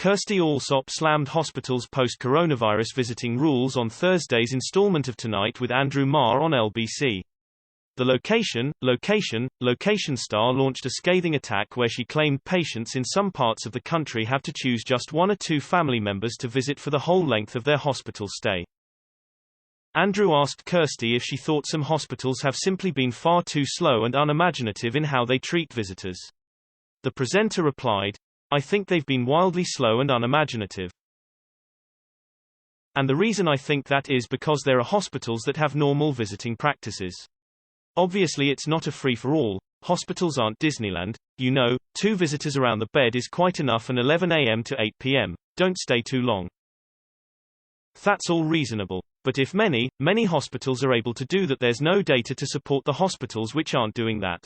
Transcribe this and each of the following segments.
Kirstie Allsopp slammed hospitals' post-coronavirus visiting rules on Thursday's installment of Tonight with Andrew Marr on LBC. The location star launched a scathing attack where she claimed patients in some parts of the country have to choose just one or two family members to visit for the whole length of their hospital stay. Andrew asked Kirstie if she thought some hospitals have simply been far too slow and unimaginative in how they treat visitors. The presenter replied, "I think they've been wildly slow and unimaginative. And the reason I think that is because there are hospitals that have normal visiting practices. Obviously it's not a free-for-all, hospitals aren't Disneyland, you know, 2 visitors around the bed is quite enough and 11 a.m. to 8 p.m., don't stay too long. That's all reasonable. But if many hospitals are able to do that, there's no data to support the hospitals which aren't doing that.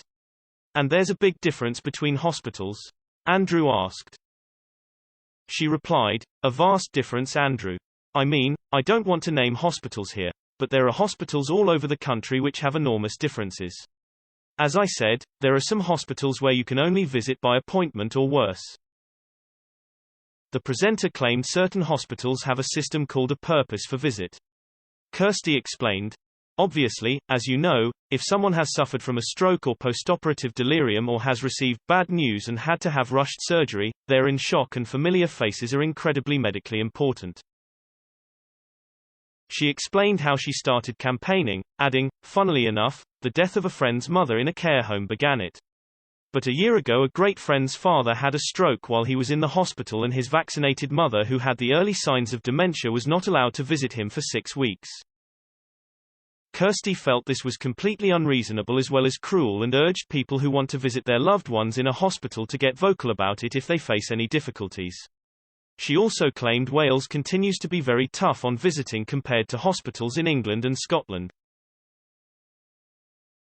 And there's a big difference between hospitals?" Andrew asked. She replied, "A vast difference, Andrew. I mean, I don't want to name hospitals here, but there are hospitals all over the country which have enormous differences. As I said, there are some hospitals where you can only visit by appointment or worse." The presenter claimed certain hospitals have a system called a purpose for visit. Kirstie explained, "Obviously, as you know, if someone has suffered from a stroke or postoperative delirium or has received bad news and had to have rushed surgery, they're in shock and familiar faces are incredibly medically important." She explained how she started campaigning, adding, "Funnily enough, the death of a friend's mother in a care home began it. But a year ago a great friend's father had a stroke while he was in the hospital and his vaccinated mother who had the early signs of dementia was not allowed to visit him for 6 weeks." Kirstie felt this was completely unreasonable as well as cruel and urged people who want to visit their loved ones in a hospital to get vocal about it if they face any difficulties. She also claimed Wales continues to be very tough on visiting compared to hospitals in England and Scotland.